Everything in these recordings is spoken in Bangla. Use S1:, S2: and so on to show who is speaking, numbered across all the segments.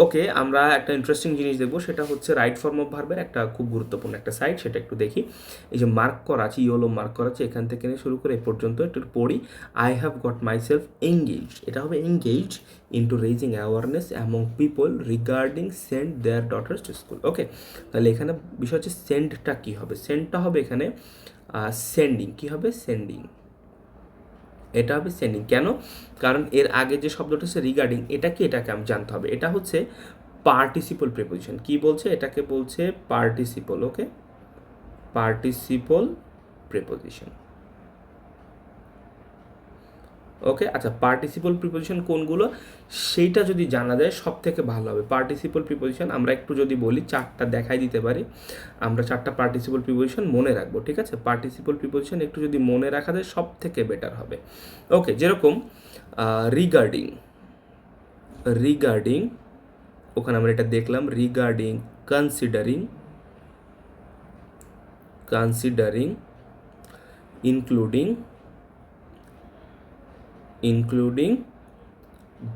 S1: ওকে, আমরা একটা ইন্টারেস্টিং জিনিস দেখবো, সেটা হচ্ছে রাইট ফর্ম অফ ভার্বের একটা খুব গুরুত্বপূর্ণ একটা সাইড, সেটা একটু দেখি। এই যে মার্ক করা আছে, ইয়েলো মার্ক করা আছে, এখান থেকে নিয়ে শুরু করে এ পর্যন্ত একটু পড়ি। I have got my self engage, এটা হবে engage into raising awareness among people regarding send their daughters to school. Okay, তাহলে এখানে বিষয় হচ্ছে সেন্ডটা কী হবে, সেন্ডটা হবে এখানে সেন্ডিং, কী হবে সেন্ডিং, এটা হবে সেন্ডিং। কেন? কারণ এর আগে যে শব্দটা হচ্ছে রিগার্ডিং, এটা কি, এটাকে আমি জানতে হবে। এটা হচ্ছে পার্টিসিপল প্রিপোজিশন। কি বলছে? এটাকে বলছে পার্টিসিপল। ওকে, পার্টিসিপল প্রিপোজিশন। ওকে, আচ্ছা, পার্টিসিপল প্রিপোজিশন কোনগুলো সেইটা যদি জানা যায় সব থেকে ভালো হবে। পার্টিসিপল প্রিপোজিশন আমরা একটু যদি বলি, চারটা দেখাই দিতে পারি, আমরা চারটা পার্টিসিপল প্রিপোজিশন মনে রাখবো, ঠিক আছে? পার্টিসিপল প্রিপোজিশন একটু যদি মনে রাখা যায় সব থেকে বেটার হবে। ওকে, যেরকম রিগার্ডিং, রিগার্ডিং, ওখানে আমরা এটা দেখলাম, regarding, considering, considering, including, including,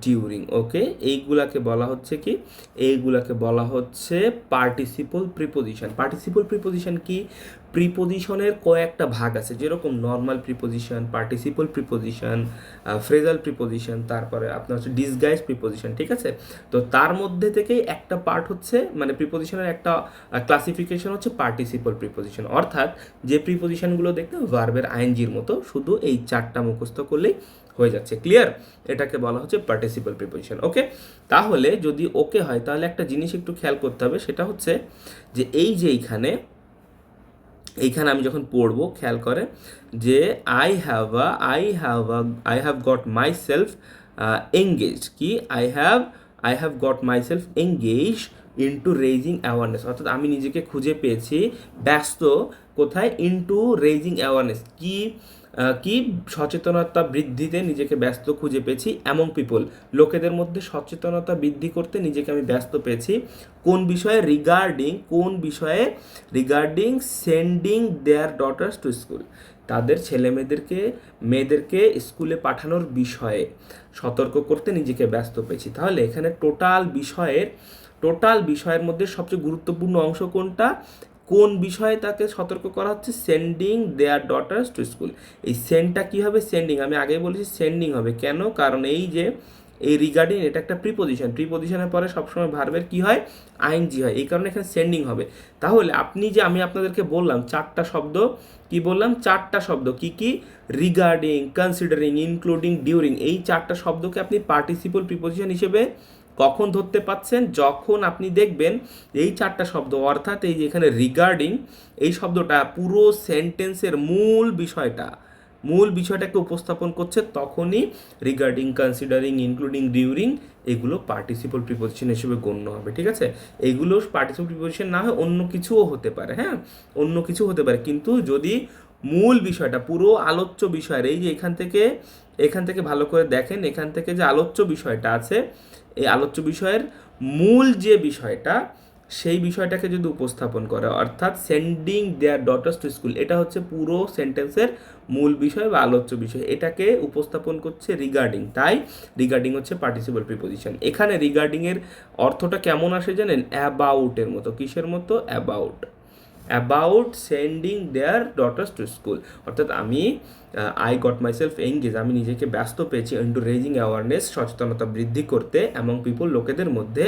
S1: during. Okay, এইগুলাকে বলা হচ্ছে কি, এইগুলাকে বলা হচ্ছে পার্টিসিপল প্রিপোজিশন। পার্টিসিপল প্রিপোজিশন কি, প্রিপোজিশনের কয়েকটা ভাগ আছে, যেরকম normal preposition, participle preposition, phrasal preposition, তারপরে আপনার হচ্ছে ডিসগাইজ প্রিপোজিশন, ঠিক আছে? তো তার মধ্যে থেকেই একটা পার্ট হচ্ছে, মানে প্রিপোজিশনের একটা ক্লাসিফিকেশন হচ্ছে পার্টিসিপল প্রিপোজিশন, অর্থাৎ যে প্রিপোজিশনগুলো দেখতে ভার্বের আইএনজির মতো, শুধু এই চারটা মুখস্থ করলেই হয়ে যাচ্ছে। ক্লিয়ার? এটাকে বলা হচ্ছে পার্টিসিপল প্রিপোজিশন। ওকে, তাহলে যদি ওকে হয় তাহলে একটা জিনিস একটু খেয়াল করতে হবে, সেটা হচ্ছে যে এই যে এইখানে আমি যখন পড়বো, খেয়াল করে যে I have got my self engage, কি I have got my self engage into raising awareness, অর্থাৎ আমি নিজেকে খুঁজে পেয়েছি ব্যস্ত কোথায়, ইন্টু রেজিং অ্যাওয়ারনেস, কি সচেতনতা বৃদ্ধিতে নিজেকে ব্যস্ত খুঁজে পেয়েছি, এমং পিপল, লোকেদের মধ্যে সচেতনতা বৃদ্ধি করতে নিজেকে আমি ব্যস্ত পেয়েছি। কোন বিষয়ে? রিগার্ডিং, কোন বিষয়ে? Regarding sending their daughters to school, তাদের মেয়েদেরকে স্কুলে পাঠানোর বিষয়ে সতর্ক করতে নিজেকে ব্যস্ত পেয়েছি। তাহলে এখানে টোটাল বিষয়ের মধ্যে সবচেয়ে গুরুত্বপূর্ণ অংশ কোনটা? কোন বিষয়ে তাকে সতর্ক করা হচ্ছে? Sending their daughters to school. এই সেন্ডটা কী হবে? সেন্ডিং। আমি আগেই বলেছি সেন্ডিং হবে। কেন? কারণ এই রিগার্ডিং এটা একটা প্রিপোজিশন, প্রিপোজিশনের পরে সবসময় ভার্বের কি হয়? আইএনজি হয়, এই কারণে এখানে সেন্ডিং হবে। তাহলে আমি আপনাদেরকে বললাম চারটা শব্দ, কি বললাম? চারটা শব্দ কি কি? রিগার্ডিং, কনসিডারিং, ইনক্লুডিং, ডিউরিং, এই চারটা শব্দকে আপনি পার্টিসিপল প্রিপোজিশন হিসেবে কখন ধরতে পাচ্ছেন? যখন আপনি দেখবেন এই চারটা শব্দ, অর্থাৎ এই যে এখানে রিগার্ডিং এই শব্দটা পুরো সেন্টেন্সের মূল বিষয়টাকে উপস্থাপন করছে, তখনই রিগার্ডিং, কনসিডারিং, ইনক্লুডিং, ডিউরিং এগুলো পার্টিসিপল প্রিপোজিশন হিসেবে গণ্য হবে, ঠিক আছে? এইগুলো পার্টিসিপল প্রিপোজিশন না হয় অন্য কিছুও হতে পারে, হ্যাঁ, অন্য কিছু হতে পারে, কিন্তু যদি মূল বিষয়টা পুরো আলোচ্য বিষয়ের, এই যে এখান থেকে ভালো করে দেখেন, এখান থেকে যে আলোচ্য বিষয়টা আছে, এই আলোচ্য বিষয়ের মূল যে বিষয়টা, সেই বিষয়টাকে যদি উপস্থাপন করে, অর্থাৎ sending their daughters to school, এটা হচ্ছে পুরো সেন্টেন্সের মূল বিষয় বা আলোচ্য বিষয়, এটাকে উপস্থাপন করছে রিগার্ডিং, তাই রিগার্ডিং হচ্ছে পার্টিসিপল প্রিপোজিশন। এখানে রিগার্ডিংয়ের অর্থটা কেমন আসে জানেন? অ্যাবাউটের মতো। কিসের মতো? About sending their daughters to school, অর্থাৎ I got my self engage, আমি নিজেকে ব্যস্ত পেয়েছি ইন্টু রেজিং অ্যাওয়ারনেস, সচেতনতা বৃদ্ধি করতে, এমং পিপল, লোকেদের মধ্যে,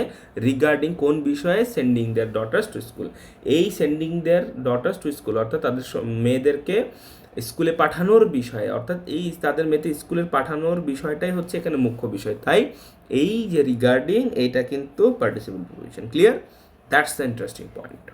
S1: রিগার্ডিং, কোন বিষয়ে? Sending their daughters to school. এই sending their daughters to school অর্থাৎ তাদের মেয়েদেরকে স্কুলে পাঠানোর বিষয়ে, অর্থাৎ এই তাদের মেয়েতে স্কুলে পাঠানোর বিষয়টাই হচ্ছে এখানে মুখ্য বিষয়, তাই এই যে রিগার্ডিং, এইটা কিন্তু participle preposition. Clear? That's the interesting point.